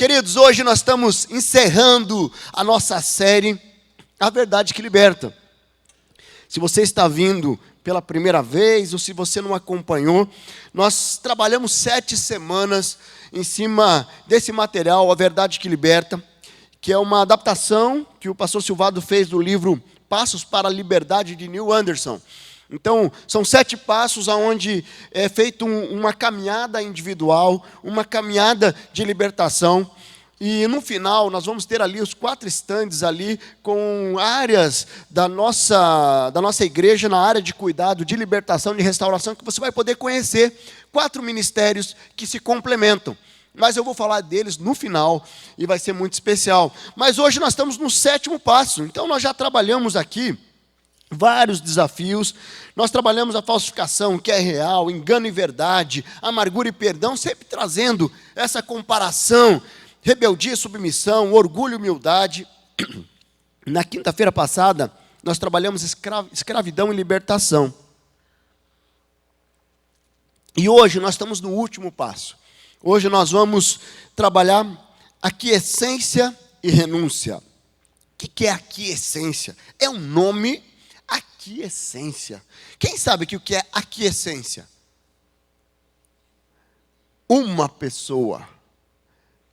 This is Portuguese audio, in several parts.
Queridos, hoje nós estamos encerrando a nossa série A Verdade que Liberta. Se você está vindo pela primeira vez ou se você não acompanhou, nós trabalhamos 7 semanas em cima desse material, A Verdade que Liberta, que é uma adaptação que o pastor Silvado fez do livro Passos para a Liberdade, de Neil Anderson. Então, são 7 passos onde é feita uma caminhada individual, uma caminhada de libertação. E no final, nós vamos ter ali os 4 estandes ali, com áreas da nossa igreja, na área de cuidado, de libertação, de restauração, que você vai poder conhecer 4 ministérios que se complementam. Mas eu vou falar deles no final, e vai ser muito especial. Mas hoje nós estamos no 7º passo, então nós já trabalhamos aqui vários desafios. Nós trabalhamos a falsificação, que é real, engano e verdade, amargura e perdão, sempre trazendo essa comparação, rebeldia e submissão, orgulho e humildade. Na quinta-feira passada, nós trabalhamos escravidão e libertação. E hoje nós estamos no último passo. Hoje nós vamos trabalhar aquiescência e renúncia. O que é aquiescência? É um nome. Aquiescência. Quem sabe o que é aquiescência? Uma pessoa.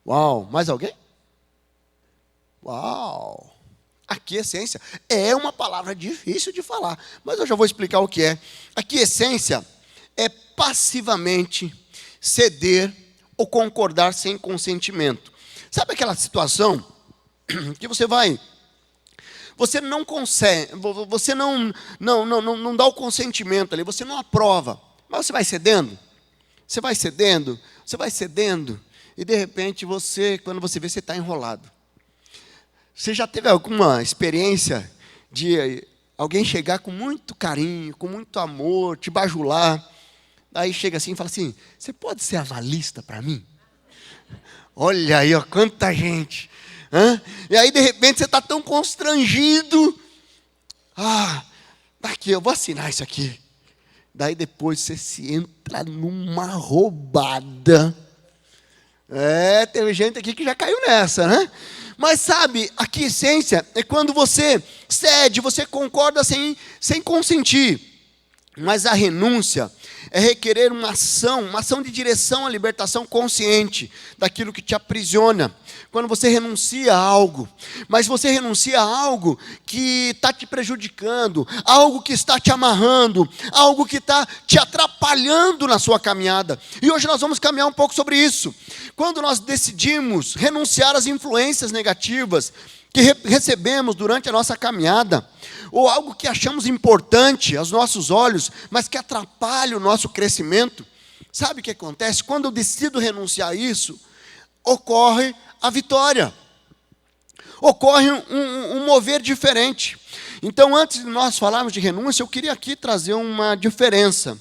Uau, mais alguém? Uau. Aquiescência é uma palavra difícil de falar, mas eu já vou explicar o que é. Aquiescência é passivamente ceder ou concordar sem consentimento. Sabe aquela situação que você não consegue, você não dá o consentimento ali, você não aprova, mas você vai cedendo, e de repente quando você vê, você está enrolado. Você já teve alguma experiência de alguém chegar com muito carinho, com muito amor, te bajular, aí chega assim e fala assim: você pode ser avalista para mim? Olha aí, ó, quanta gente. E aí de repente você está tão constrangido. Daqui, eu vou assinar isso aqui. Daí depois você se entra numa roubada. Tem gente aqui que já caiu nessa, né? Mas sabe, a aquiescência é quando você cede, você concorda sem consentir. Mas a renúncia é requerer uma ação de direção à libertação consciente daquilo que te aprisiona. Quando você renuncia a algo, mas você renuncia a algo que está te prejudicando, algo que está te amarrando, algo que está te atrapalhando na sua caminhada. E hoje nós vamos caminhar um pouco sobre isso. Quando nós decidimos renunciar às influências negativas que recebemos durante a nossa caminhada, ou algo que achamos importante aos nossos olhos, mas que atrapalha o nosso crescimento, sabe o que acontece? Quando eu decido renunciar a isso, ocorre a vitória, ocorre um mover diferente. Então, antes de nós falarmos de renúncia, eu queria aqui trazer uma diferença,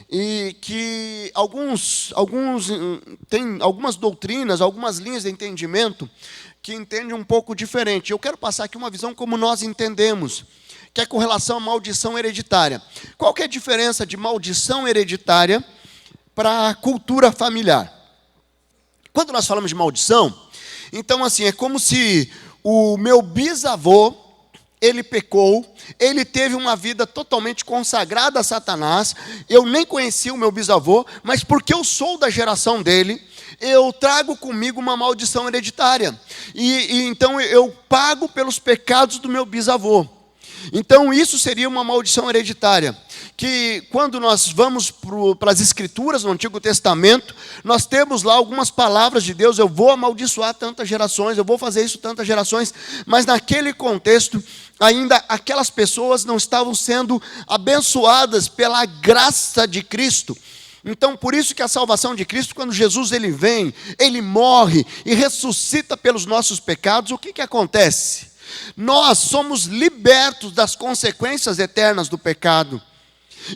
e que tem algumas doutrinas, algumas linhas de entendimento que entendem um pouco diferente. Eu quero passar aqui uma visão como nós entendemos, que é com relação à maldição hereditária. Qual que é a diferença de maldição hereditária para a cultura familiar? Quando nós falamos de maldição, então assim, é como se o meu bisavô, ele pecou, ele teve uma vida totalmente consagrada a Satanás, eu nem conhecia o meu bisavô, mas porque eu sou da geração dele, eu trago comigo uma maldição hereditária, e então eu pago pelos pecados do meu bisavô. Então isso seria uma maldição hereditária, que quando nós vamos para as escrituras no Antigo Testamento, nós temos lá algumas palavras de Deus: eu vou amaldiçoar tantas gerações, eu vou fazer isso tantas gerações, mas naquele contexto, ainda aquelas pessoas não estavam sendo abençoadas pela graça de Cristo. Então, por isso que a salvação de Cristo, quando Jesus ele vem, ele morre e ressuscita pelos nossos pecados, o que acontece? Nós somos libertos das consequências eternas do pecado.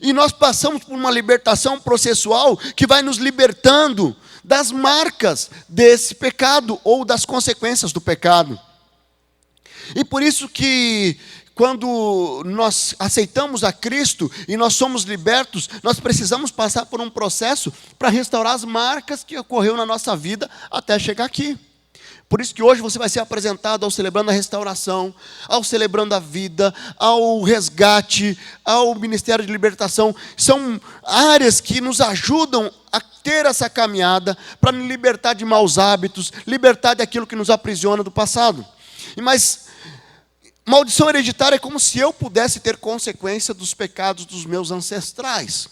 E nós passamos por uma libertação processual que vai nos libertando das marcas desse pecado ou das consequências do pecado. E por isso que quando nós aceitamos a Cristo e nós somos libertos, nós precisamos passar por um processo para restaurar as marcas que ocorreu na nossa vida até chegar aqui. Por isso que hoje você vai ser apresentado ao celebrando a restauração, ao celebrando a vida, ao resgate, ao ministério de libertação. São áreas que nos ajudam a ter essa caminhada para nos libertar de maus hábitos, libertar daquilo que nos aprisiona do passado. Mas maldição hereditária é como se eu pudesse ter consequência dos pecados dos meus ancestrais.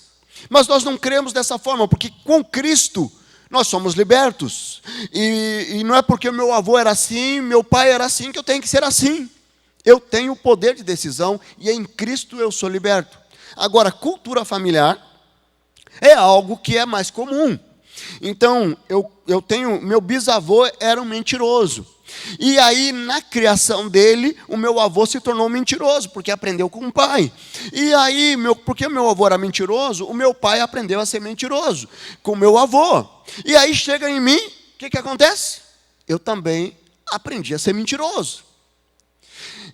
Mas nós não cremos dessa forma, porque com Cristo nós somos libertos. E não é porque o meu avô era assim, meu pai era assim, que eu tenho que ser assim. Eu tenho o poder de decisão e em Cristo eu sou liberto. Agora, cultura familiar é algo que é mais comum. Então, eu tenho, meu bisavô era um mentiroso. E aí, na criação dele, o meu avô se tornou mentiroso, porque aprendeu com o pai. E aí, porque o meu avô era mentiroso, o meu pai aprendeu a ser mentiroso com o meu avô. E aí chega em mim, o que acontece? Eu também aprendi a ser mentiroso.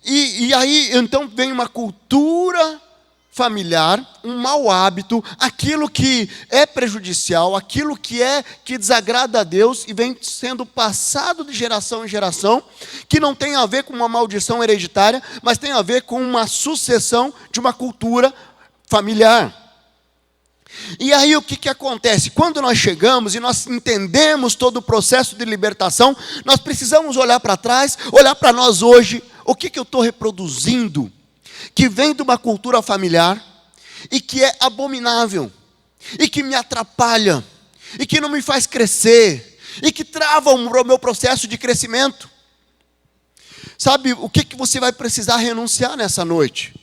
E aí, então, vem uma cultura familiar, um mau hábito, aquilo que é prejudicial, aquilo que desagrada a Deus e vem sendo passado de geração em geração, que não tem a ver com uma maldição hereditária, mas tem a ver com uma sucessão de uma cultura familiar. E aí o que acontece? Quando nós chegamos e nós entendemos todo o processo de libertação, nós precisamos olhar para trás, olhar para nós hoje, o que eu estou reproduzindo, que vem de uma cultura familiar, e que é abominável, e que me atrapalha, e que não me faz crescer, e que trava o meu processo de crescimento. Sabe, o que você vai precisar renunciar nessa noite?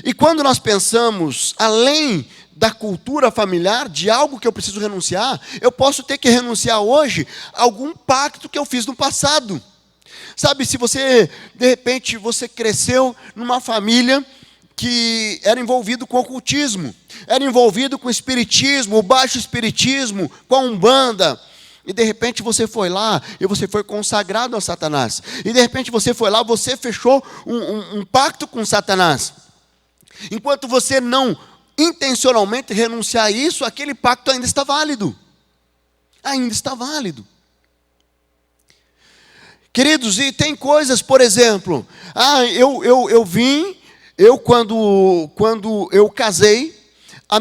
E quando nós pensamos, além da cultura familiar, de algo que eu preciso renunciar, eu posso ter que renunciar hoje a algum pacto que eu fiz no passado. Sabe, se você, de repente, você cresceu numa família que era envolvido com ocultismo, era envolvido com espiritismo, o baixo espiritismo, com a umbanda, e de repente você foi lá e você foi consagrado a Satanás, e de repente você foi lá, você fechou um pacto com Satanás. Enquanto você não intencionalmente renunciar a isso, aquele pacto ainda está válido. Ainda está válido. Queridos, e tem coisas, por exemplo, quando eu casei,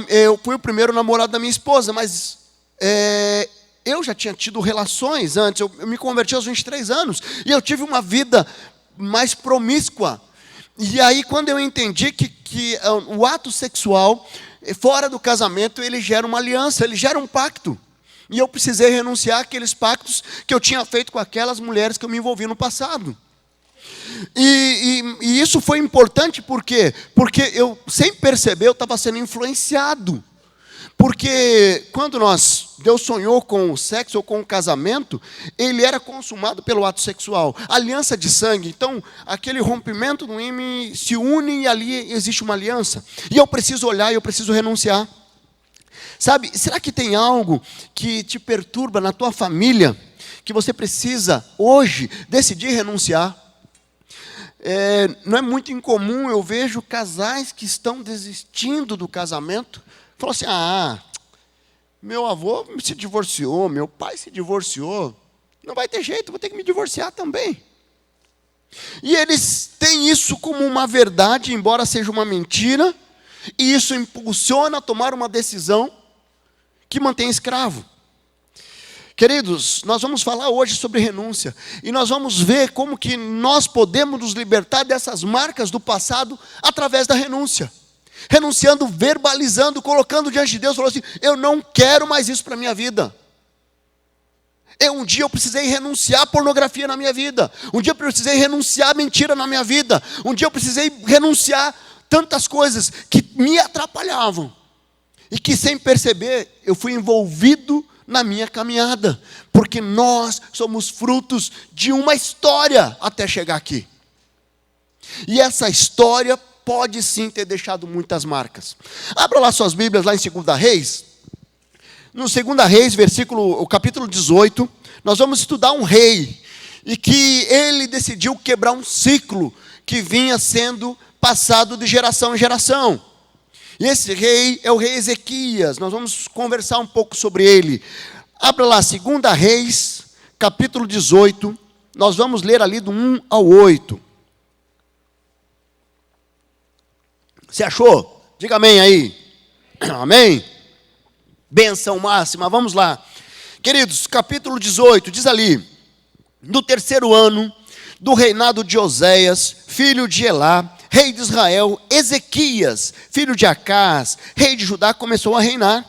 eu fui o primeiro namorado da minha esposa, mas eu já tinha tido relações antes, eu me converti aos 23 anos, e eu tive uma vida mais promíscua. E aí, quando eu entendi que o ato sexual, fora do casamento, ele gera uma aliança, ele gera um pacto. E eu precisei renunciar àqueles pactos que eu tinha feito com aquelas mulheres que eu me envolvi no passado. E isso foi importante por quê? Porque eu, sem perceber, eu estava sendo influenciado. Porque quando Deus sonhou com o sexo ou com o casamento, ele era consumado pelo ato sexual. Aliança de sangue. Então, aquele rompimento do ímã se une e ali existe uma aliança. E eu preciso olhar e eu preciso renunciar. Sabe, será que tem algo que te perturba na tua família, que você precisa hoje decidir renunciar? Não é muito incomum, eu vejo casais que estão desistindo do casamento. Falam assim, meu avô se divorciou, meu pai se divorciou, não vai ter jeito, vou ter que me divorciar também. E eles têm isso como uma verdade, embora seja uma mentira, e isso impulsiona a tomar uma decisão que mantém escravo. Queridos, nós vamos falar hoje sobre renúncia, e nós vamos ver como que nós podemos nos libertar dessas marcas do passado através da renúncia. Renunciando, verbalizando, colocando diante de Deus, falando assim, eu não quero mais isso para a minha vida. Um dia eu precisei renunciar à pornografia na minha vida, um dia eu precisei renunciar à mentira na minha vida, um dia eu precisei renunciar tantas coisas que me atrapalhavam, e que sem perceber, eu fui envolvido na minha caminhada, porque nós somos frutos de uma história até chegar aqui. E essa história pode sim ter deixado muitas marcas. Abra lá suas Bíblias, lá em 2 Reis. No 2 Reis, o capítulo 18, nós vamos estudar um rei, e que ele decidiu quebrar um ciclo que vinha sendo passado de geração em geração. E esse rei é o rei Ezequias. Nós vamos conversar um pouco sobre ele. Abra lá, 2 Reis, capítulo 18, Nós vamos ler ali do 1 ao 8. Você achou? Diga amém aí. Amém? Benção máxima, vamos lá. Queridos, capítulo 18, diz ali: no terceiro ano do reinado de Oséias, filho de Elá, rei de Israel, Ezequias, filho de Acás, rei de Judá, começou a reinar.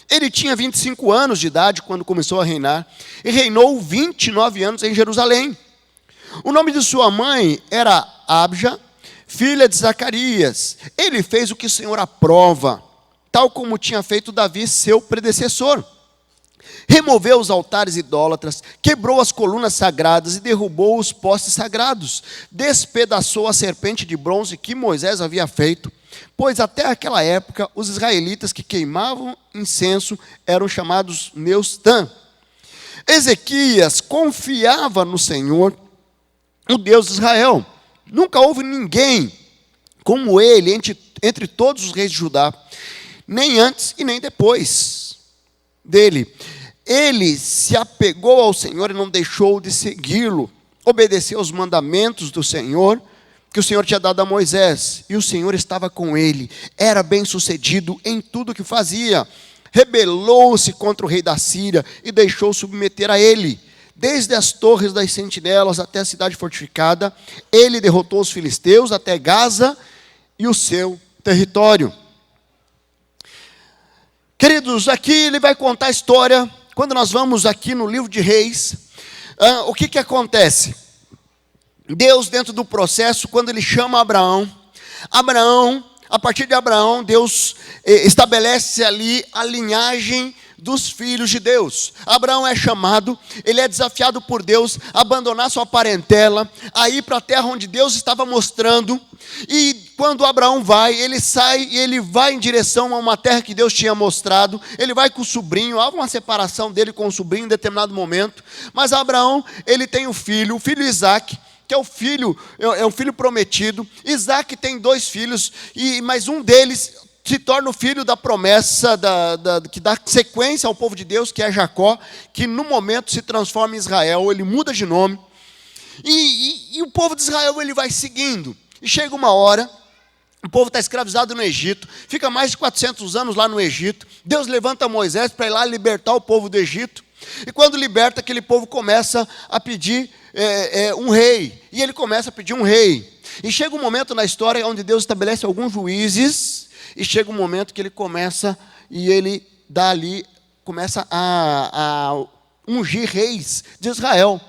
Ele tinha 25 anos de idade quando começou a reinar, e reinou 29 anos em Jerusalém. O nome de sua mãe era Abja, filha de Zacarias. Ele fez o que o Senhor aprova, tal como tinha feito Davi, seu predecessor. Removeu os altares idólatras, quebrou as colunas sagradas e derrubou os postes sagrados. Despedaçou a serpente de bronze que Moisés havia feito, pois até aquela época os israelitas que queimavam incenso eram chamados Neustã. Ezequias confiava no Senhor, o Deus de Israel. Nunca houve ninguém como ele entre todos os reis de Judá, nem antes e nem depois dele. Ele se apegou ao Senhor e não deixou de segui-lo. Obedeceu aos mandamentos do Senhor, que o Senhor tinha dado a Moisés. E o Senhor estava com ele. Era bem sucedido em tudo o que fazia. Rebelou-se contra o rei da Síria e deixou submeter a ele. Desde as torres das sentinelas até a cidade fortificada, ele derrotou os filisteus até Gaza e o seu território. Queridos, aqui ele vai contar a história. Quando nós vamos aqui no livro de Reis, o que acontece? Deus, dentro do processo, quando ele chama Abraão, a partir de Abraão, Deus estabelece ali a linhagem dos filhos de Deus. Abraão é chamado, ele é desafiado por Deus a abandonar sua parentela, a ir para a terra onde Deus estava mostrando. E quando Abraão vai, ele sai e ele vai em direção a uma terra que Deus tinha mostrado. Ele vai com o sobrinho, há uma separação dele com o sobrinho em determinado momento. Mas Abraão, ele tem o filho Isaque, que é o filho prometido. Isaque tem 2 filhos, mas um deles se torna o filho da promessa, que dá sequência ao povo de Deus, que é Jacó, que no momento se transforma em Israel. Ele muda de nome. E o povo de Israel, ele vai seguindo. E chega uma hora, o povo está escravizado no Egito, fica mais de 400 anos lá no Egito. Deus levanta Moisés para ir lá libertar o povo do Egito. E quando liberta, aquele povo começa a pedir um rei. E ele começa a pedir um rei. E chega um momento na história onde Deus estabelece alguns juízes. E chega um momento que ele começa, e ele começa a ungir reis de Israel.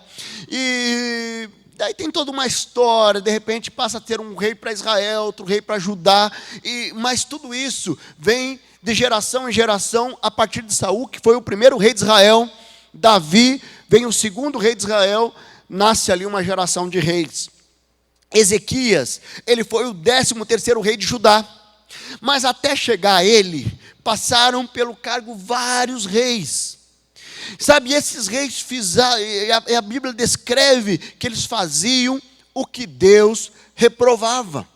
E daí tem toda uma história, de repente passa a ter um rei para Israel, outro rei para Judá, mas tudo isso vem de geração em geração, a partir de Saul, que foi o primeiro rei de Israel. Davi vem o segundo rei de Israel, nasce ali uma geração de reis. Ezequias, ele foi o 13º rei de Judá, mas até chegar a ele, passaram pelo cargo vários reis. Sabe, esses reis fizeram, a Bíblia descreve que eles faziam o que Deus reprovava.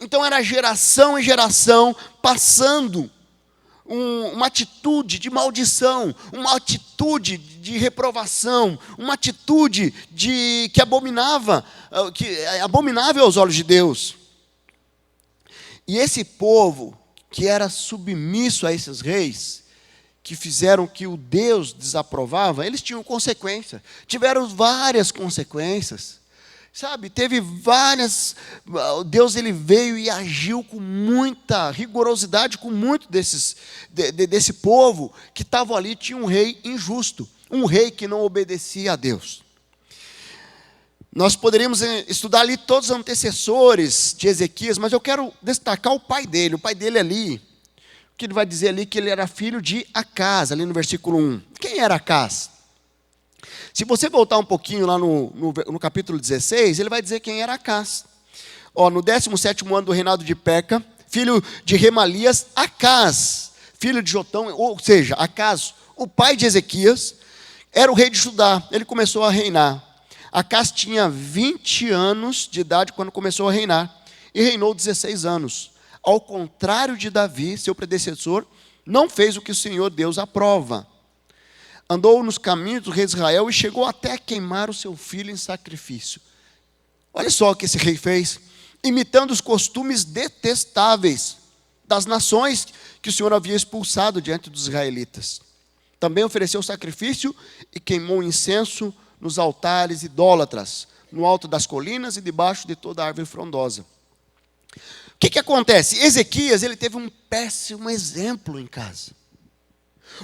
Então era geração em geração passando uma atitude de maldição, uma atitude de reprovação, uma atitude que é abominável aos olhos de Deus. E esse povo que era submisso a esses reis, que fizeram o que o Deus desaprovava, eles tinham consequências, tiveram várias consequências, sabe, teve várias. Deus, ele veio e agiu com muita rigorosidade com muito desse povo que estavam ali. Tinha um rei injusto, um rei que não obedecia a Deus. Nós poderíamos estudar ali todos os antecessores de Ezequias, mas eu quero destacar o pai dele. O pai dele ali, que ele vai dizer ali que ele era filho de Acás, ali no versículo 1. Quem era Acás? Se você voltar um pouquinho lá no capítulo 16, ele vai dizer quem era Acás. No 17º ano do reinado de Peca, filho de Remalias, Acás, filho de Jotão, ou seja, Acás, o pai de Ezequias, era o rei de Judá. Ele começou a reinar. Acás tinha 20 anos de idade quando começou a reinar, e reinou 16 anos. Ao contrário de Davi, seu predecessor, não fez o que o Senhor Deus aprova. andou nos caminhos do rei de Israel e chegou até a queimar o seu filho em sacrifício. Olha só o que esse rei fez, imitando os costumes detestáveis das nações que o Senhor havia expulsado diante dos israelitas. Também ofereceu sacrifício e queimou incenso nos altares idólatras, no alto das colinas e debaixo de toda árvore frondosa. O que acontece? Ezequias, ele teve um péssimo exemplo em casa.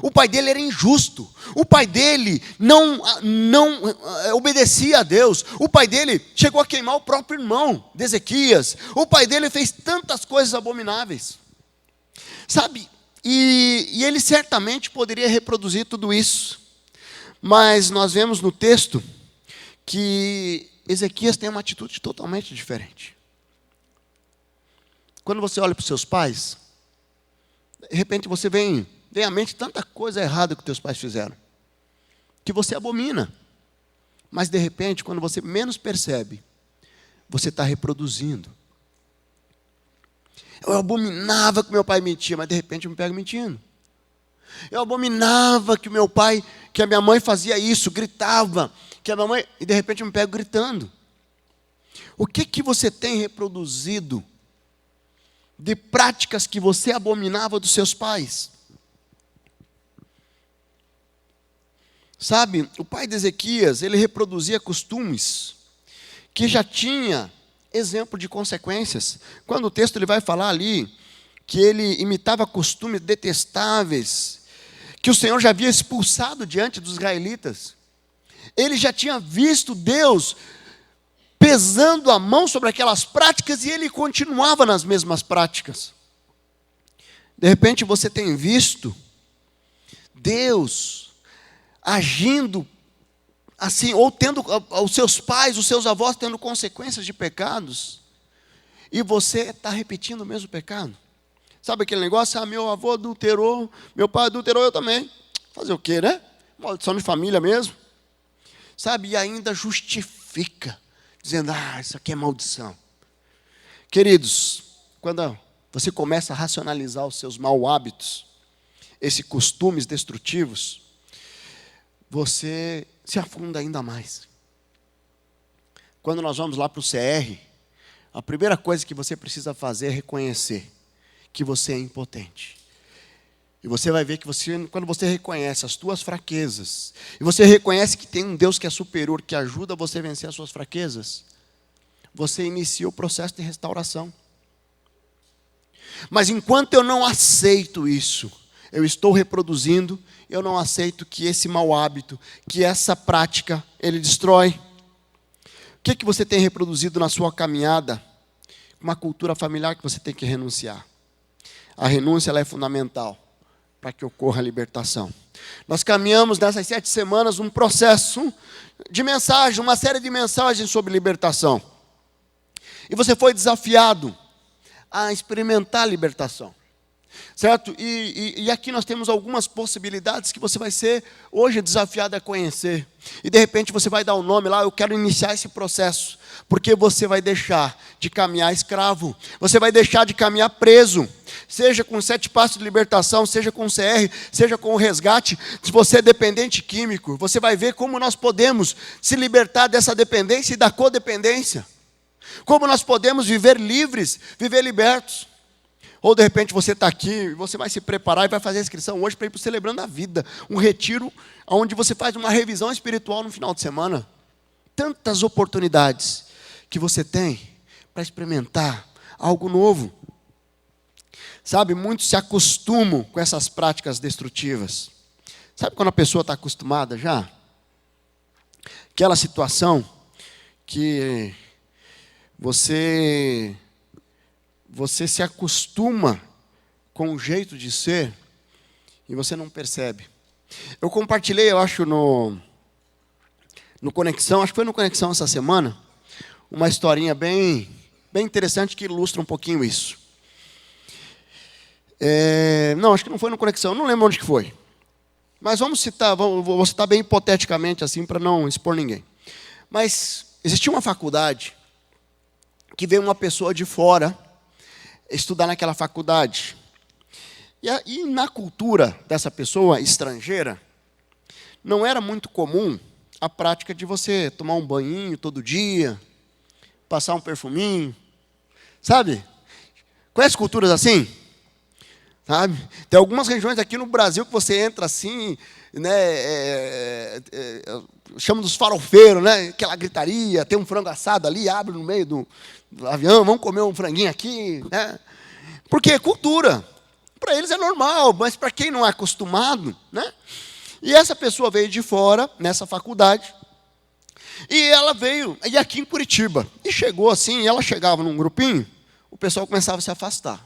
O pai dele era injusto. O pai dele não obedecia a Deus. O pai dele chegou a queimar o próprio irmão de Ezequias. O pai dele fez tantas coisas abomináveis. Sabe? E ele certamente poderia reproduzir tudo isso. Mas nós vemos no texto que Ezequias tem uma atitude totalmente diferente. Quando você olha para os seus pais, de repente você vem à mente tanta coisa errada que os teus pais fizeram, que você abomina. Mas de repente, quando você menos percebe, você está reproduzindo. Eu abominava que meu pai mentia, mas de repente eu me pego mentindo. Eu abominava que a minha mãe fazia isso, gritava, e de repente eu me pego gritando. O que você tem reproduzido de práticas que você abominava dos seus pais? Sabe, o pai de Ezequias, ele reproduzia costumes que já tinha exemplo de consequências. Quando o texto ele vai falar ali que ele imitava costumes detestáveis, que o Senhor já havia expulsado diante dos israelitas. Ele já tinha visto Deus pesando a mão sobre aquelas práticas e ele continuava nas mesmas práticas. De repente você tem visto Deus agindo assim, ou tendo os seus pais, os seus avós tendo consequências de pecados, e você está repetindo o mesmo pecado. Sabe aquele negócio? Meu avô adulterou, meu pai adulterou, eu também. Fazer o quê, né? Maldição de família mesmo. Sabe, e ainda justifica, dizendo, isso aqui é maldição. Queridos, quando você começa a racionalizar os seus maus hábitos, esses costumes destrutivos, você se afunda ainda mais. Quando nós vamos lá para o CR, a primeira coisa que você precisa fazer é reconhecer que você é impotente. E você vai ver que quando você reconhece as tuas fraquezas, e você reconhece que tem um Deus que é superior, que ajuda você a vencer as suas fraquezas, você inicia o processo de restauração. Mas enquanto eu não aceito isso, eu estou reproduzindo, eu não aceito que esse mau hábito, que essa prática, ele destrói. O que você tem reproduzido na sua caminhada? Uma cultura familiar que você tem que renunciar. A renúncia ela é fundamental para que ocorra a libertação. Nós caminhamos nessas 7 semanas um processo de mensagem, uma série de mensagens sobre libertação. E você foi desafiado a experimentar a libertação. Certo? E aqui nós temos algumas possibilidades que você vai ser hoje desafiado a conhecer. E de repente você vai dar um nome lá, eu quero iniciar esse processo. Porque você vai deixar de caminhar escravo. Você vai deixar de caminhar preso. Seja com 7 passos de libertação, seja com o CR, seja com o resgate. Se você é dependente químico, você vai ver como nós podemos se libertar dessa dependência e da codependência. Como nós podemos viver livres, viver libertos. Ou de repente você está aqui, você vai se preparar e vai fazer a inscrição hoje para ir para o Celebrando a Vida. Um retiro onde você faz uma revisão espiritual no final de semana. Tantas oportunidades que você tem para experimentar algo novo. Sabe, muitos se acostumam com essas práticas destrutivas. Sabe quando a pessoa está acostumada já? Aquela situação que você se acostuma com o jeito de ser e você não percebe. Eu compartilhei, eu acho, no Conexão, acho que foi no Conexão essa semana, uma historinha bem interessante que ilustra um pouquinho isso. Não, acho que não foi no Conexão, não lembro onde que foi. Mas vou citar bem hipoteticamente assim, para não expor ninguém. Mas existia uma faculdade que veio uma pessoa de fora estudar naquela faculdade. E na cultura dessa pessoa estrangeira, não era muito comum a prática de você tomar um banhinho todo dia, passar um perfuminho, sabe? Conhece culturas assim? Sabe? Tem algumas regiões aqui no Brasil que você entra assim, né, chama dos farofeiros, né, aquela gritaria, tem um frango assado ali, abre no meio do avião, vamos comer um franguinho aqui, né? Porque é cultura. Para eles é normal, mas para quem não é acostumado, né? E essa pessoa veio de fora, nessa faculdade, e ela veio, e aqui em Curitiba, e chegou assim, e ela chegava num grupinho, o pessoal começava a se afastar.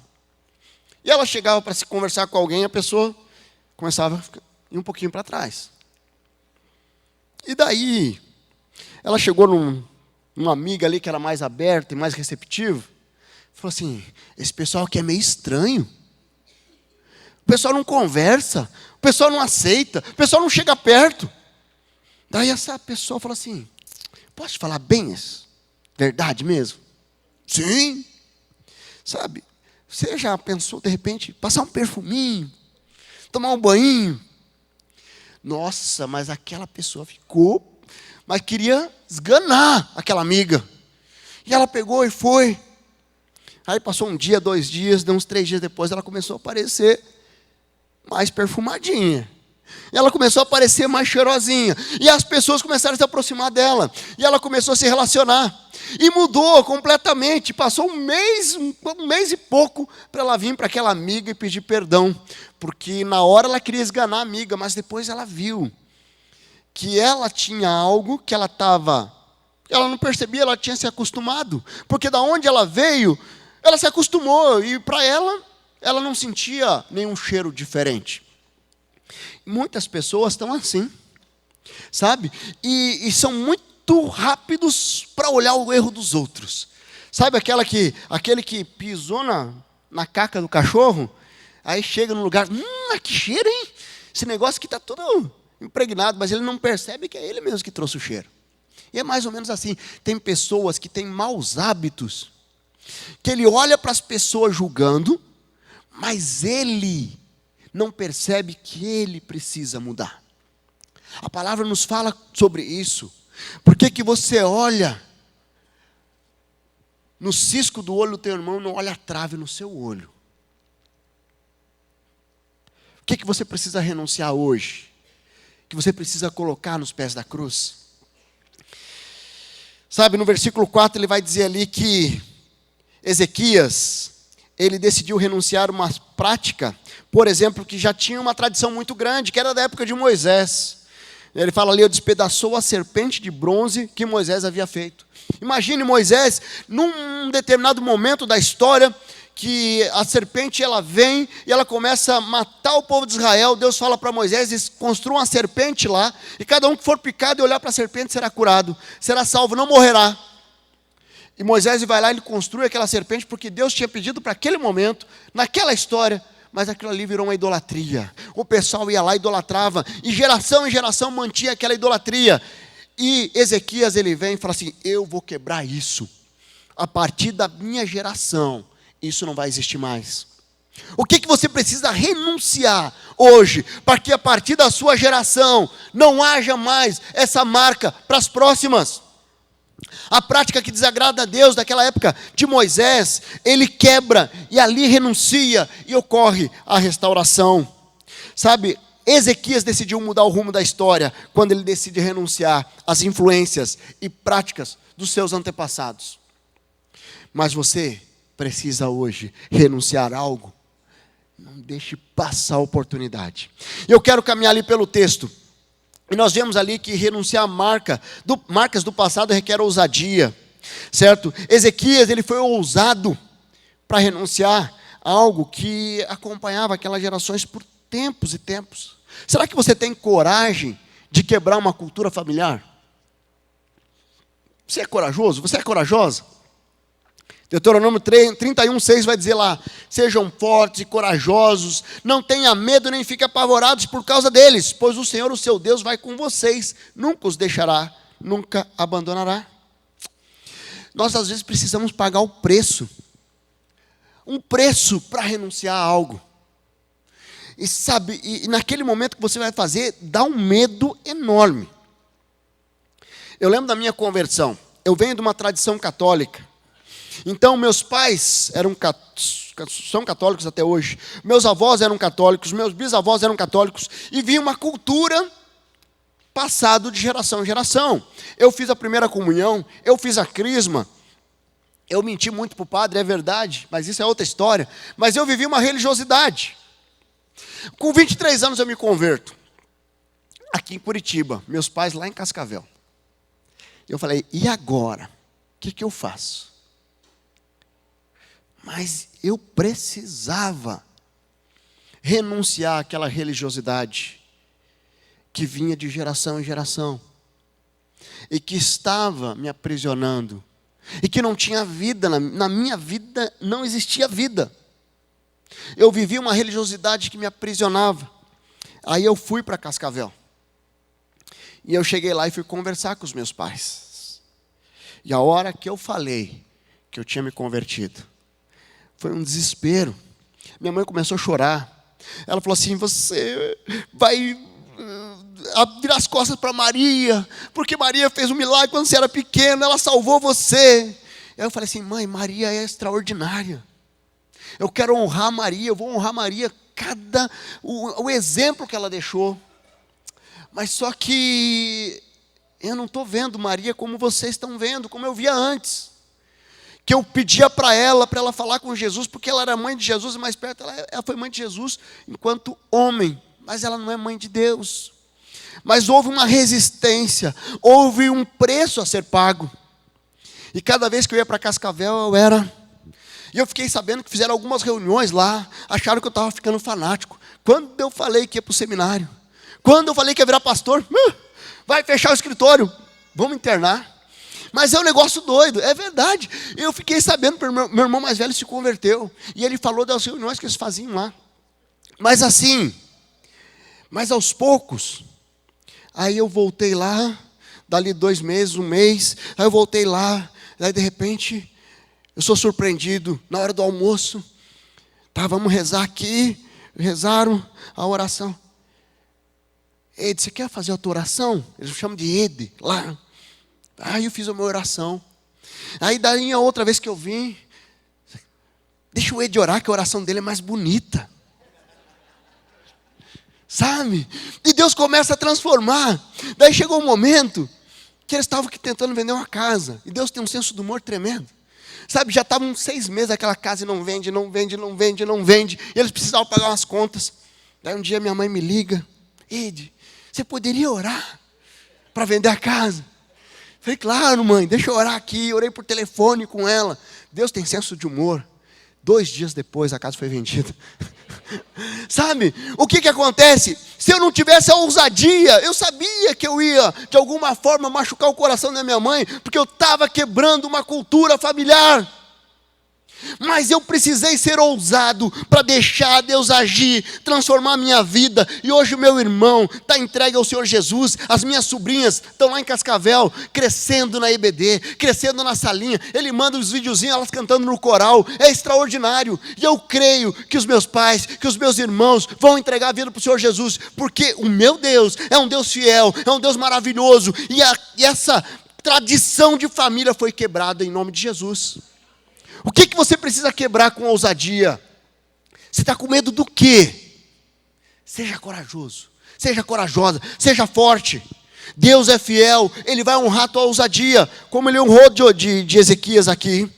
E ela chegava para se conversar com alguém, a pessoa começava a ir um pouquinho para trás. E daí, ela chegou numa amiga ali que era mais aberta e mais receptiva, falou assim, esse pessoal aqui é meio estranho. O pessoal não conversa, o pessoal não aceita, o pessoal não chega perto. Daí essa pessoa falou assim, posso te falar bem isso? Verdade mesmo? Sim. Sabe, você já pensou, de repente, passar um perfuminho, tomar um banho? Nossa, mas aquela pessoa ficou, mas queria esganar aquela amiga. E ela pegou e foi. Aí passou um dia, 2 dias, uns 3 dias depois, ela começou a aparecer mais perfumadinha. E ela começou a aparecer mais cheirosinha. E as pessoas começaram a se aproximar dela. E ela começou a se relacionar. E mudou completamente. Passou um mês e pouco, para ela vir para aquela amiga e pedir perdão. Porque na hora ela queria esganar a amiga, mas depois ela viu que ela tinha algo que ela não percebia, ela tinha se acostumado. Porque da onde ela veio, ela se acostumou. E para ela não sentia nenhum cheiro diferente. Muitas pessoas estão assim, sabe? E são muito rápidos para olhar o erro dos outros. Sabe aquele que pisou na caca do cachorro, aí chega no lugar, que cheiro, hein? Esse negócio aqui está todo impregnado, mas ele não percebe que é ele mesmo que trouxe o cheiro. E é mais ou menos assim. Tem pessoas que têm maus hábitos, que ele olha para as pessoas julgando, mas ele não percebe que ele precisa mudar. A palavra nos fala sobre isso. Por que você olha no cisco do olho do teu irmão, não olha a trave no seu olho? O que você precisa renunciar hoje? Que você precisa colocar nos pés da cruz? Sabe, no versículo 4 ele vai dizer ali que Ezequias, ele decidiu renunciar a uma prática, por exemplo, que já tinha uma tradição muito grande, que era da época de Moisés. Ele fala ali, despedaçou a serpente de bronze que Moisés havia feito. Imagine Moisés, num determinado momento da história, que a serpente ela vem e ela começa a matar o povo de Israel. Deus fala para Moisés, construa uma serpente lá, e cada um que for picado e olhar para a serpente será curado, será salvo, não morrerá. E Moisés vai lá e ele construi aquela serpente, porque Deus tinha pedido para aquele momento, naquela história, mas aquilo ali virou uma idolatria. O pessoal ia lá e idolatrava, e geração em geração mantinha aquela idolatria. E Ezequias ele vem e fala assim, eu vou quebrar isso. A partir da minha geração, isso não vai existir mais. O que você precisa renunciar hoje, para que a partir da sua geração, não haja mais essa marca para as próximas? A prática que desagrada a Deus daquela época de Moisés, ele quebra e ali renuncia e ocorre a restauração. Sabe, Ezequias decidiu mudar o rumo da história quando ele decide renunciar às influências e práticas dos seus antepassados. Mas você precisa hoje renunciar a algo. Não deixe passar a oportunidade. Eu quero caminhar ali pelo texto. E nós vemos ali que renunciar a marcas do passado requer ousadia, certo? Ezequias, ele foi ousado para renunciar a algo que acompanhava aquelas gerações por tempos e tempos. Será que você tem coragem de quebrar uma cultura familiar? Você é corajoso? Você é corajosa? Deuteronômio 31:6 vai dizer lá, sejam fortes e corajosos, não tenha medo nem fiquem apavorados por causa deles, pois o Senhor, o seu Deus, vai com vocês, nunca os deixará, nunca abandonará. Nós às vezes precisamos pagar o preço, um preço para renunciar a algo. E sabe, e naquele momento que você vai fazer, dá um medo enorme. Eu lembro da minha conversão. Eu venho de uma tradição católica. Então, meus pais são católicos até hoje. Meus avós eram católicos, meus bisavós eram católicos. E vinha uma cultura passada de geração em geração. Eu fiz a primeira comunhão, eu fiz a crisma. Eu menti muito para o padre, é verdade, mas isso é outra história. Mas eu vivi uma religiosidade. Com 23 anos eu me converto. Aqui em Curitiba, meus pais lá em Cascavel. Eu falei, e agora? O que eu faço? Mas eu precisava renunciar àquela religiosidade que vinha de geração em geração. E que estava me aprisionando. E que não tinha vida, na minha vida não existia vida. Eu vivia uma religiosidade que me aprisionava. Aí eu fui para Cascavel. E eu cheguei lá e fui conversar com os meus pais. E a hora que eu falei que eu tinha me convertido, foi um desespero. Minha mãe começou a chorar. Ela falou assim, você vai virar as costas para Maria, porque Maria fez um milagre quando você era pequeno, ela salvou você. Aí eu falei assim, mãe, Maria é extraordinária. Eu quero honrar Maria, eu vou honrar Maria, o exemplo que ela deixou. Mas só que eu não estou vendo Maria como vocês estão vendo, como eu via antes. Que eu pedia para ela falar com Jesus, porque ela era mãe de Jesus, e mais perto ela foi mãe de Jesus enquanto homem, mas ela não é mãe de Deus. Mas houve uma resistência, houve um preço a ser pago. E cada vez que eu ia para Cascavel, E eu fiquei sabendo que fizeram algumas reuniões lá, acharam que eu estava ficando fanático. Quando eu falei que ia para o seminário, quando eu falei que ia virar pastor, vai fechar o escritório, vamos internar. Mas é um negócio doido, é verdade. Eu fiquei sabendo, meu irmão mais velho se converteu. E ele falou das reuniões que eles faziam lá. Mas aos poucos, aí eu voltei lá, dali 2 meses, 1 mês, aí eu voltei lá, aí de repente, eu sou surpreendido, na hora do almoço, vamos rezar aqui, rezaram a oração. Ed, você quer fazer a tua oração? Eles me chamam de Ed, lá. Aí eu fiz a minha oração. Aí daí a outra vez que eu vim, deixa o Ed orar, que a oração dele é mais bonita. Sabe? E Deus começa a transformar. Daí chegou um momento que eles estavam aqui tentando vender uma casa. E Deus tem um senso de humor tremendo. Sabe, já estavam 6 meses aquela casa e não vende. E eles precisavam pagar umas contas. Daí um dia minha mãe me liga. Ed, você poderia orar para vender a casa? Falei, claro, mãe, deixa eu orar aqui. Orei por telefone com ela. Deus tem senso de humor. 2 dias depois a casa foi vendida. Sabe, o que acontece? Se eu não tivesse a ousadia, eu sabia que eu ia, de alguma forma, machucar o coração da minha mãe, porque eu estava quebrando uma cultura familiar. Mas eu precisei ser ousado para deixar Deus agir, transformar a minha vida. E hoje o meu irmão está entregue ao Senhor Jesus. As minhas sobrinhas estão lá em Cascavel, crescendo na EBD, crescendo na salinha. Ele manda os videozinhos, elas cantando no coral. É extraordinário. E eu creio que os meus pais, que os meus irmãos vão entregar a vida para o Senhor Jesus. Porque o meu Deus é um Deus fiel, é um Deus maravilhoso. E essa tradição de família foi quebrada em nome de Jesus. O que você precisa quebrar com ousadia? Você está com medo do quê? Seja corajoso, seja corajosa, seja forte. Deus é fiel, Ele vai honrar a tua ousadia, como Ele honrou de Ezequias aqui.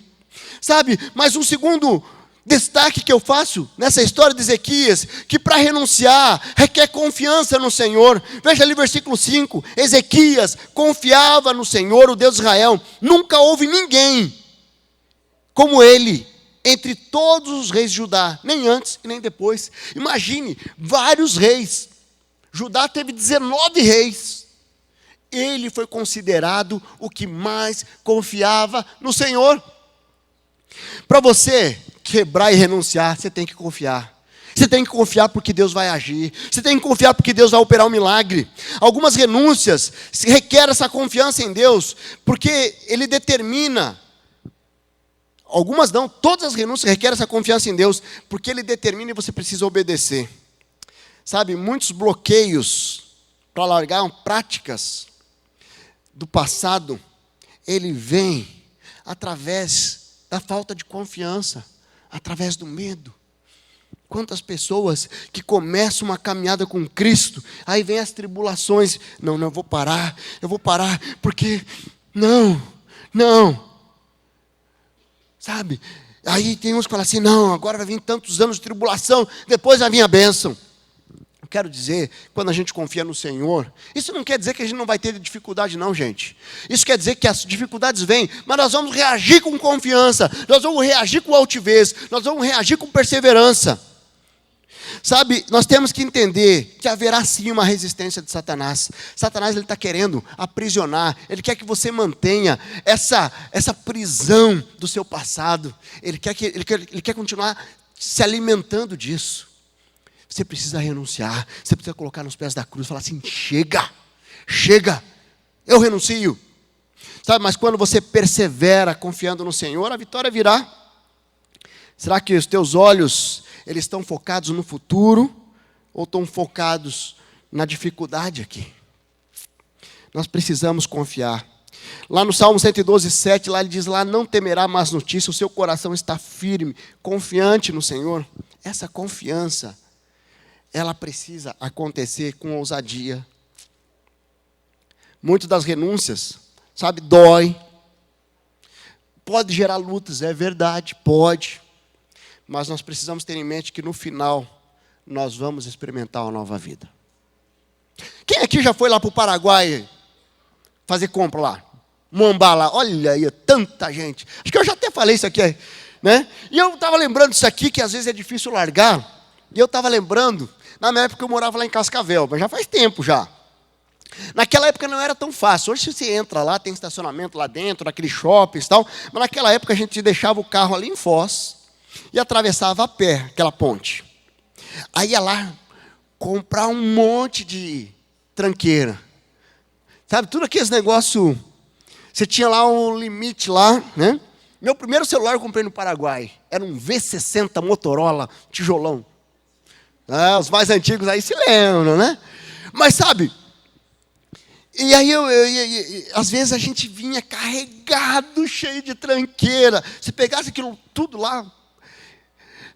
Sabe, mas um segundo destaque que eu faço nessa história de Ezequias, que para renunciar requer confiança no Senhor. Veja ali versículo 5, Ezequias confiava no Senhor, o Deus de Israel. Nunca houve ninguém como ele, entre todos os reis de Judá, nem antes e nem depois. Imagine, vários reis. Judá teve 19 reis. Ele foi considerado o que mais confiava no Senhor. Para você quebrar e renunciar, você tem que confiar. Você tem que confiar porque Deus vai agir. Você tem que confiar porque Deus vai operar um milagre. Algumas renúncias requerem essa confiança em Deus, porque Ele determina. Algumas não, todas as renúncias requerem essa confiança em Deus, porque Ele determina e você precisa obedecer. Sabe, muitos bloqueios para largar práticas do passado, ele vem através da falta de confiança, através do medo. Quantas pessoas que começam uma caminhada com Cristo, aí vem as tribulações, não, eu vou parar, porque, não, sabe, aí tem uns que falam assim, não, agora vai vir tantos anos de tribulação, depois vai vir a bênção. Eu quero dizer, quando a gente confia no Senhor, isso não quer dizer que a gente não vai ter dificuldade não, gente. Isso quer dizer que as dificuldades vêm, mas nós vamos reagir com confiança, nós vamos reagir com altivez, nós vamos reagir com perseverança. Sabe, nós temos que entender que haverá sim uma resistência de Satanás. Satanás, ele está querendo aprisionar, ele quer que você mantenha essa prisão do seu passado, ele quer continuar se alimentando disso. Você precisa renunciar, você precisa colocar nos pés da cruz e falar assim, chega, eu renuncio. Sabe, mas quando você persevera confiando no Senhor, a vitória virá. Será que os teus olhos, eles estão focados no futuro ou estão focados na dificuldade aqui? Nós precisamos confiar. Lá no Salmo 112:7, lá ele diz, lá não temerá más notícias, o seu coração está firme, confiante no Senhor. Essa confiança, ela precisa acontecer com ousadia. Muitas das renúncias, sabe, dói. Pode gerar lutas, é verdade, pode. Mas nós precisamos ter em mente que no final, nós vamos experimentar uma nova vida. Quem aqui já foi lá para o Paraguai fazer compra lá? Moambá lá, olha aí, tanta gente. Acho que eu já até falei isso aqui, né? E eu estava lembrando disso aqui, que às vezes é difícil largar. E eu estava lembrando, na minha época eu morava lá em Cascavel, mas já faz tempo já. Naquela época não era tão fácil. Hoje você entra lá, tem estacionamento lá dentro, naquele shopping e tal. Mas naquela época a gente deixava o carro ali em Foz e atravessava a pé aquela ponte. Aí ia lá comprar um monte de tranqueira. Sabe, tudo aqueles negócios. Você tinha lá um limite lá, né? Meu primeiro celular eu comprei no Paraguai. Era um V60 Motorola, tijolão. Ah, os mais antigos aí se lembram, né? Mas sabe, e aí às vezes a gente vinha carregado, cheio de tranqueira. Se pegasse aquilo tudo lá,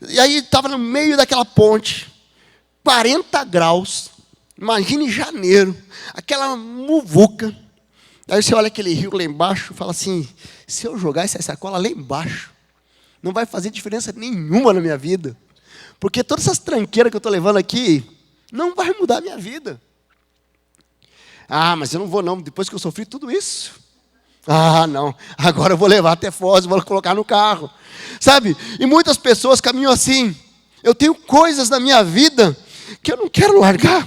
e aí estava no meio daquela ponte, 40 graus, imagine janeiro, aquela muvuca. Aí você olha aquele rio lá embaixo e fala assim, se eu jogar essa sacola lá embaixo, não vai fazer diferença nenhuma na minha vida. Porque todas essas tranqueiras que eu estou levando aqui, não vai mudar a minha vida. Ah, mas eu não vou não, depois que eu sofri tudo isso. Ah, não, agora eu vou levar até Foz, vou colocar no carro. Sabe, e muitas pessoas caminham assim. Eu tenho coisas na minha vida que eu não quero largar.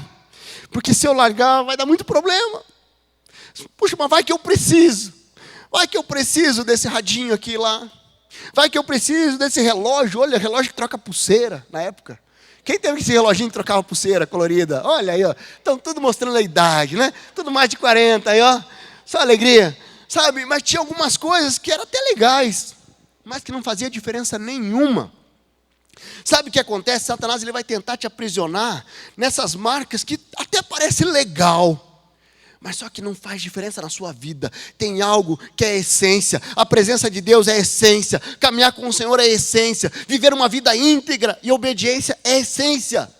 Porque se eu largar, vai dar muito problema. Puxa, mas vai que eu preciso. Vai que eu preciso desse radinho aqui lá. Vai que eu preciso desse relógio. Olha, relógio que troca pulseira na época. Quem teve esse reloginho que trocava pulseira colorida? Olha aí, ó. Estão tudo mostrando a idade, né? Tudo mais de 40 aí, ó. Só alegria. Sabe, mas tinha algumas coisas que eram até legais, mas que não fazia diferença nenhuma. Sabe o que acontece? Satanás, ele vai tentar te aprisionar nessas marcas que até parece legal, mas só que não faz diferença na sua vida. Tem algo que é essência. A presença de Deus é essência. Caminhar com o Senhor é essência. Viver uma vida íntegra e obediência é essência.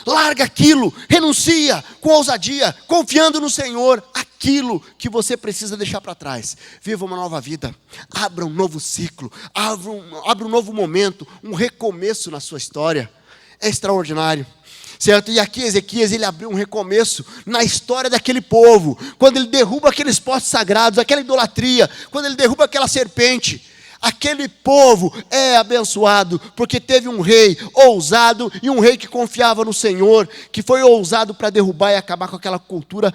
Larga aquilo, renuncia com ousadia, confiando no Senhor, aquilo que você precisa deixar para trás. Viva uma nova vida, abra um novo ciclo, abra um novo momento, um recomeço na sua história. É extraordinário. Certo? E aqui Ezequias, ele abriu um recomeço na história daquele povo, quando ele derruba aqueles postes sagrados, aquela idolatria, quando ele derruba aquela serpente. Aquele povo é abençoado, porque teve um rei ousado e um rei que confiava no Senhor, que foi ousado para derrubar e acabar com aquela cultura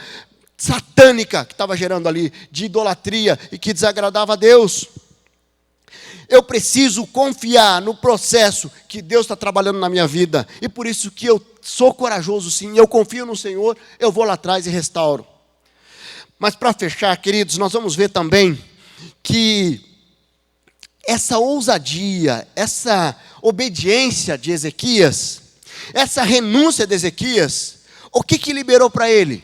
satânica que estava gerando ali, de idolatria e que desagradava a Deus. Eu preciso confiar no processo que Deus está trabalhando na minha vida, e por isso que eu sou corajoso sim, eu confio no Senhor, eu vou lá atrás e restauro. Mas para fechar, queridos, nós vamos ver também que essa ousadia, essa obediência de Ezequias, Essa renúncia de Ezequias, o que liberou para ele?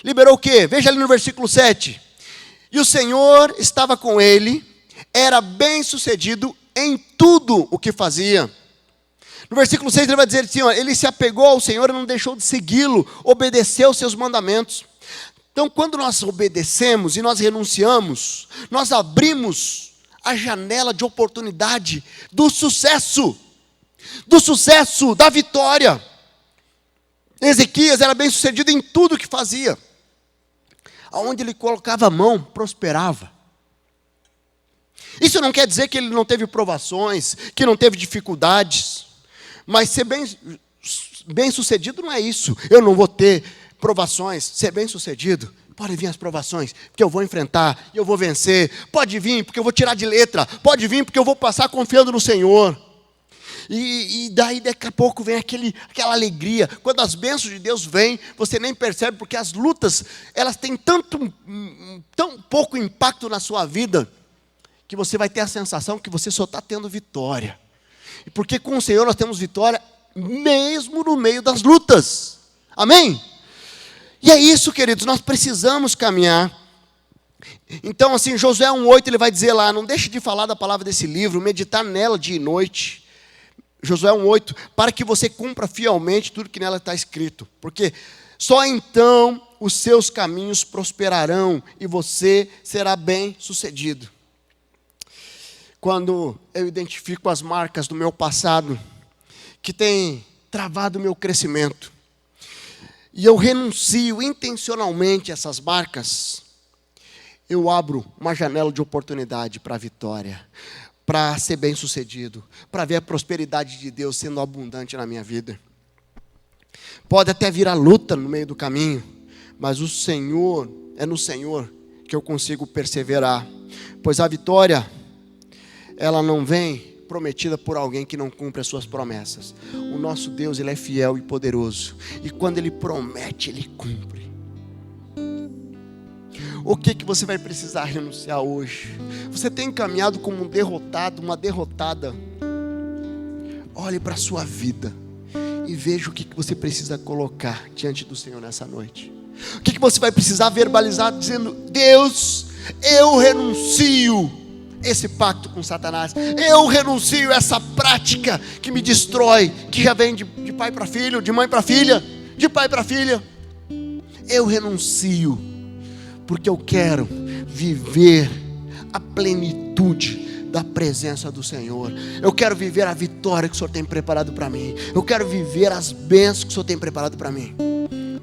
Liberou o quê? Veja ali no versículo 7. E o Senhor estava com ele, era bem sucedido em tudo o que fazia. No versículo 6 ele vai dizer assim, ó, ele se apegou ao Senhor e não deixou de segui-lo, obedeceu aos seus mandamentos. Então, quando nós obedecemos e nós renunciamos, nós abrimos a janela de oportunidade do sucesso, da vitória. Ezequias era bem sucedido em tudo que fazia. Aonde ele colocava a mão, prosperava. Isso não quer dizer que ele não teve provações, que não teve dificuldades. Mas ser bem sucedido não é isso. Eu não vou ter provações. Ser bem sucedido, pode vir as provações, porque eu vou enfrentar, e eu vou vencer. Pode vir, porque eu vou tirar de letra. Pode vir, porque eu vou passar confiando no Senhor. E daí daqui a pouco vem aquela alegria. Quando as bênçãos de Deus vêm, você nem percebe, porque as lutas, elas têm tão pouco impacto na sua vida, que você vai ter a sensação que você só está tendo vitória. E porque com o Senhor nós temos vitória, mesmo no meio das lutas. Amém? E é isso, queridos, nós precisamos caminhar. Então assim, Josué 1:8, ele vai dizer lá, não deixe de falar da palavra desse livro, meditar nela dia e noite. Josué 1:8, para que você cumpra fielmente tudo que nela está escrito. Porque só então os seus caminhos prosperarão e você será bem sucedido. Quando eu identifico as marcas do meu passado, que tem travado o meu crescimento, e eu renuncio intencionalmente a essas marcas, eu abro uma janela de oportunidade para a vitória, para ser bem sucedido, para ver a prosperidade de Deus sendo abundante na minha vida. Pode até vir a luta no meio do caminho, mas é no Senhor que eu consigo perseverar, pois a vitória, ela não vem prometida por alguém que não cumpre as suas promessas. O nosso Deus, Ele é fiel e poderoso, e quando Ele promete, Ele cumpre. O que você vai precisar renunciar hoje? Você tem caminhado como um derrotado, uma derrotada. Olhe para a sua vida e veja o que você precisa colocar diante do Senhor nessa noite. O que você vai precisar verbalizar dizendo: Deus, eu renuncio esse pacto com Satanás. Eu renuncio essa prática que me destrói, que já vem de pai para filho, de mãe para filha, de pai para filha. Eu renuncio, porque eu quero viver a plenitude da presença do Senhor. Eu quero viver a vitória que o Senhor tem preparado para mim. Eu quero viver as bênçãos que o Senhor tem preparado para mim.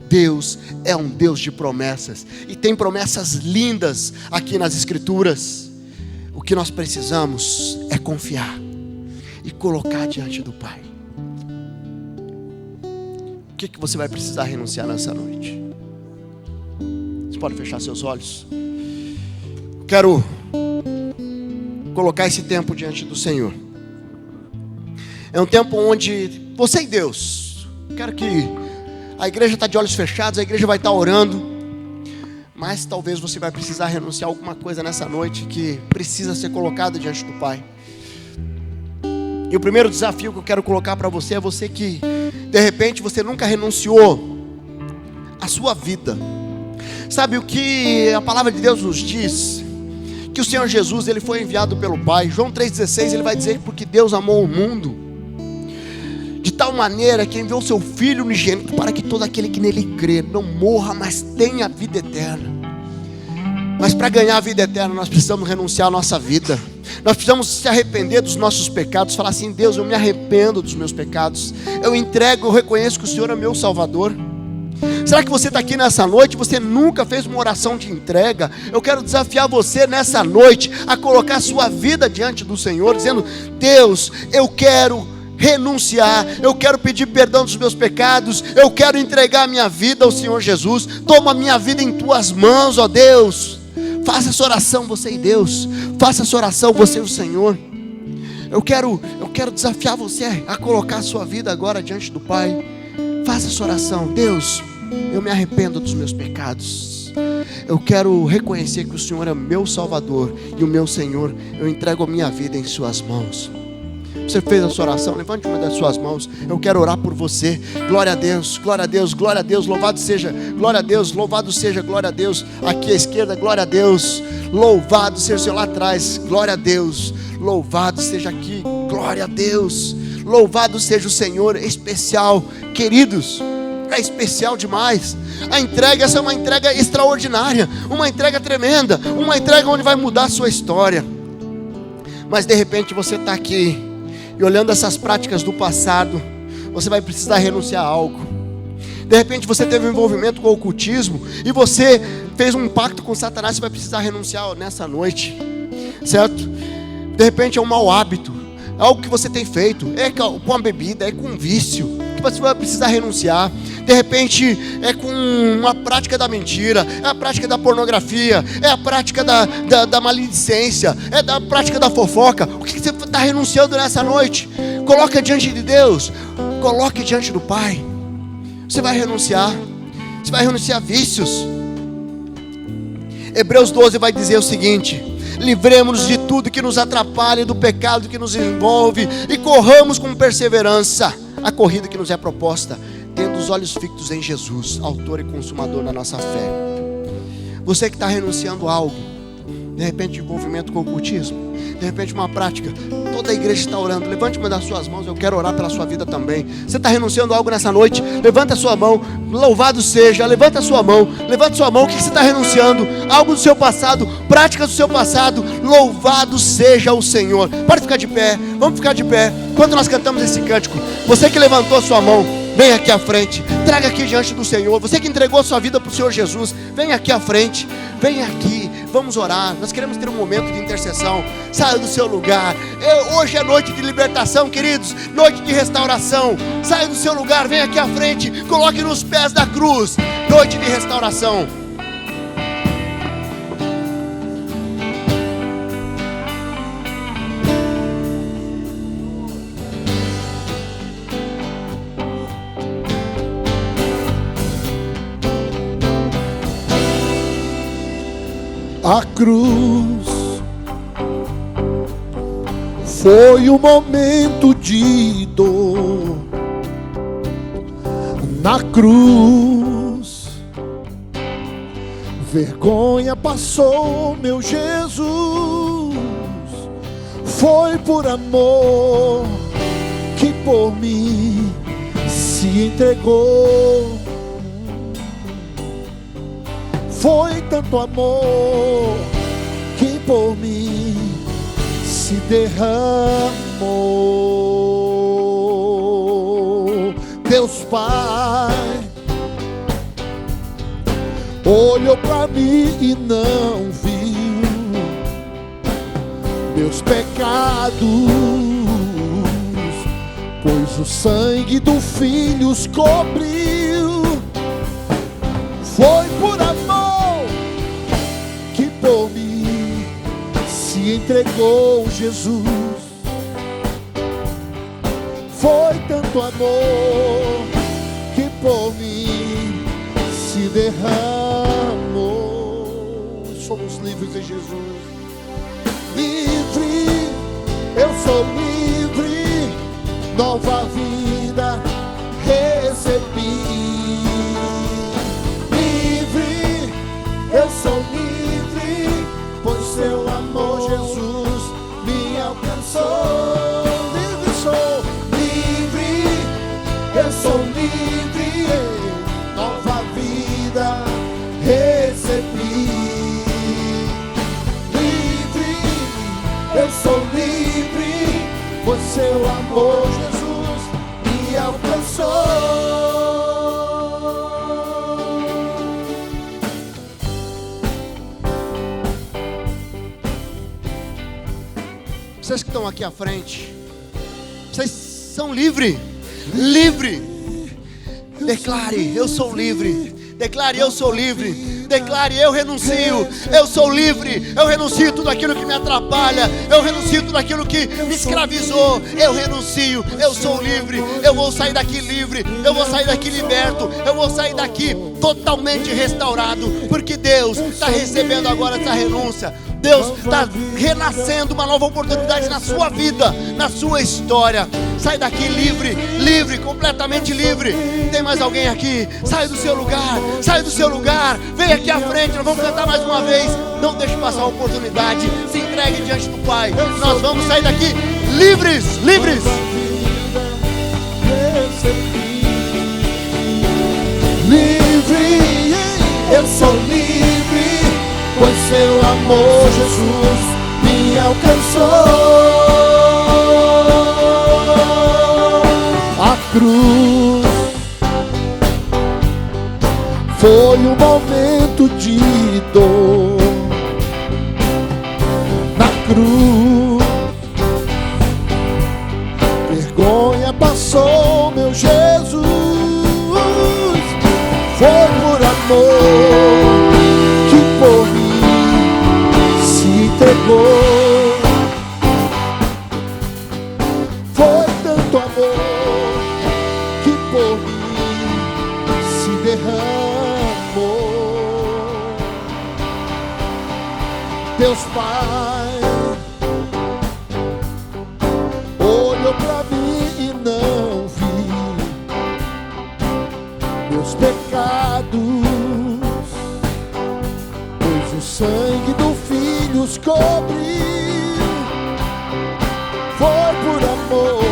Deus é um Deus de promessas, e tem promessas lindas aqui nas Escrituras. O que nós precisamos é confiar e colocar diante do Pai. O que você vai precisar renunciar nessa noite? Você pode fechar seus olhos? Quero colocar esse tempo diante do Senhor. É um tempo onde você e Deus, quero que a igreja está de olhos fechados, a igreja vai estar orando, mas talvez você vai precisar renunciar a alguma coisa nessa noite que precisa ser colocada diante do Pai. E o primeiro desafio que eu quero colocar para você é você que de repente você nunca renunciou à sua vida. Sabe o que a palavra de Deus nos diz? Que o Senhor Jesus, Ele foi enviado pelo Pai. João 3,16, Ele vai dizer que porque Deus amou o mundo de tal maneira que enviou o seu Filho unigênito, para que todo aquele que nele crê não morra, mas tenha a vida eterna. Mas para ganhar a vida eterna, nós precisamos renunciar à nossa vida. Nós precisamos se arrepender dos nossos pecados. Falar assim: Deus, eu me arrependo dos meus pecados. Eu entrego, eu reconheço que o Senhor é meu Salvador. Será que você está aqui nessa noite, você nunca fez uma oração de entrega? Eu quero desafiar você nessa noite a colocar a sua vida diante do Senhor, dizendo: Deus, eu quero renunciar, eu quero pedir perdão dos meus pecados, eu quero entregar a minha vida ao Senhor Jesus. Toma a minha vida em tuas mãos, ó Deus. Faça essa oração, você e Deus. Faça essa oração, você e o Senhor. Eu quero desafiar você a colocar a sua vida agora diante do Pai. Faça essa oração: Deus, eu me arrependo dos meus pecados. Eu quero reconhecer que o Senhor é meu Salvador e o meu Senhor. Eu entrego a minha vida em suas mãos. Você fez a sua oração? Levante uma das suas mãos. Eu quero orar por você. Glória a Deus, glória a Deus, glória a Deus. Louvado seja, glória a Deus, louvado seja, glória a Deus. Aqui à esquerda, glória a Deus. Louvado seja o Senhor lá atrás, glória a Deus. Louvado seja aqui, glória a Deus. Louvado seja o Senhor, especial. Queridos, é especial demais. A entrega, essa é uma entrega extraordinária, uma entrega tremenda, uma entrega onde vai mudar a sua história. Mas de repente você está aqui e olhando essas práticas do passado, você vai precisar renunciar a algo. De repente você teve um envolvimento com o ocultismo e você fez um pacto com Satanás. Você vai precisar renunciar nessa noite, certo? De repente é um mau hábito, é algo que você tem feito, é com a bebida, é com um vício, que você vai precisar renunciar. De repente é com uma prática da mentira, é a prática da pornografia, é a prática da maledicência, é da prática da fofoca. O que você está renunciando nessa noite? Coloca diante de Deus, coloque diante do Pai. Você vai renunciar a vícios. Hebreus 12 vai dizer o seguinte: livremos-nos de tudo que nos atrapalha, do pecado que nos envolve, e corramos com perseverança a corrida que nos é proposta, tendo os olhos fixos em Jesus, autor e consumador da nossa fé. Você que está renunciando a algo, de repente envolvimento com o ocultismo, de repente uma prática, toda a igreja está orando. Levante uma das suas mãos, eu quero orar pela sua vida também. Você está renunciando a algo nessa noite? Levanta a sua mão, louvado seja. Levanta a sua mão, o que você está renunciando? Algo do seu passado, práticas do seu passado. Louvado seja o Senhor. Pode ficar de pé, vamos ficar de pé enquanto nós cantamos esse cântico. Você que levantou a sua mão, vem aqui à frente, traga aqui diante do Senhor. Você que entregou a sua vida para o Senhor Jesus, vem aqui à frente, vem aqui, vamos orar. Nós queremos ter um momento de intercessão. Saia do seu lugar. Hoje é noite de libertação, queridos, noite de restauração. Saia do seu lugar, vem aqui à frente, coloque nos pés da cruz. Noite de restauração. A cruz foi um momento de dor. Na cruz, vergonha passou, meu Jesus. Foi por amor que por mim se entregou. Foi tanto amor que por mim se derramou. Deus Pai olhou para mim e não viu meus pecados, pois o sangue do Filho os cobriu. Foi por amor que por mim se entregou Jesus. Foi tanto amor que por mim se derramou. Somos livres em Jesus. Livre, eu sou livre, nova vida recebi. Eu sou livre, pois seu amor, Jesus, me alcançou. Livre sou, livre, eu sou livre, nova vida recebi. Livre, eu sou livre, pois seu amor, Jesus, me alcançou. Vocês que estão aqui à frente, vocês são livres. Livre. Declare, eu sou livre. Declare, eu sou livre. Declare, eu renuncio. Eu sou livre. Eu renuncio tudo aquilo que me atrapalha. Eu renuncio tudo aquilo que me escravizou. Eu renuncio. Eu sou livre. Eu vou sair daqui livre. Eu vou sair daqui liberto. Eu vou sair daqui totalmente restaurado, porque Deus está recebendo agora essa renúncia. Deus está renascendo uma nova oportunidade na sua vida, na sua história. Sai daqui livre, livre, completamente livre. Tem mais alguém aqui? Sai do seu lugar, sai do seu lugar. Vem aqui à frente, nós vamos cantar mais uma vez. Não deixe passar a oportunidade. Se entregue diante do Pai. Nós vamos sair daqui livres, livres. Livre, eu sou livre, pois seu amor, Jesus, me alcançou. A cruz foi um momento de dor. Na cruz, vergonha passou, meu Jesus. Foi por amor que por mim se entregou. Foi tanto amor que por mim se derramou. Deus Pai olhou pra mim e não viu meus pecados, pois o sangue do Filho os cobriu. Foi por amor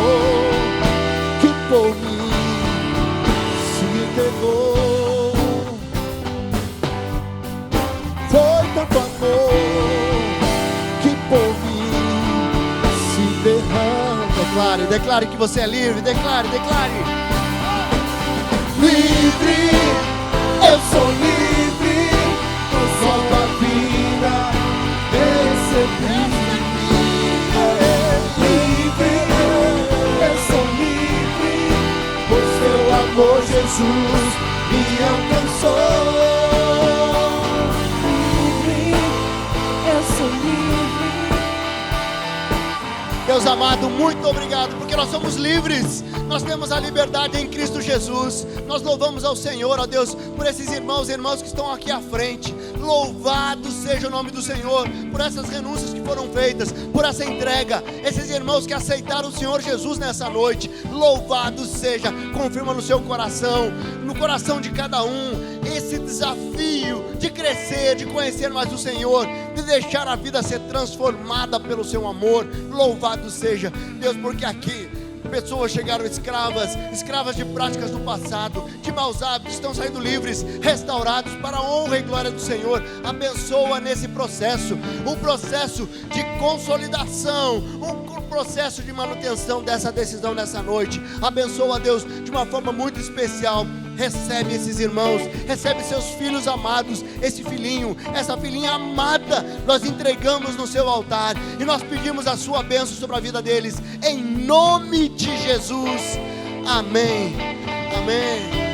que por mim se entregou. Foi tanto amor que por mim se derrama. Declare, declare que você é livre. Declare, declare. Livre, eu sou livre, nova vida recebi. Livre, eu sou livre, pois seu amor, Jesus, me alcançou. Livre, eu sou livre. Deus amado, muito obrigado, porque nós somos livres. Nós temos a liberdade em Cristo Jesus. Nós louvamos ao Senhor, ó Deus, por esses irmãos e irmãs que estão aqui à frente. Louvado seja o nome do Senhor, por essas renúncias que foram feitas, por essa entrega. Esses irmãos que aceitaram o Senhor Jesus nessa noite. Louvado seja, confirma no seu coração, no coração de cada um, esse desafio de crescer, de conhecer mais o Senhor, de deixar a vida ser transformada pelo seu amor. Louvado seja Deus, porque aqui pessoas chegaram escravas de práticas do passado, de maus hábitos, estão saindo livres, restaurados para a honra e glória do Senhor. Abençoa nesse processo, um processo de consolidação, um processo de manutenção dessa decisão nessa noite. Abençoa, Deus, de uma forma muito especial. Recebe esses irmãos, recebe seus filhos amados, esse filhinho, essa filhinha amada, nós entregamos no seu altar e nós pedimos a sua bênção sobre a vida deles, em nome de Jesus. Amém, amém.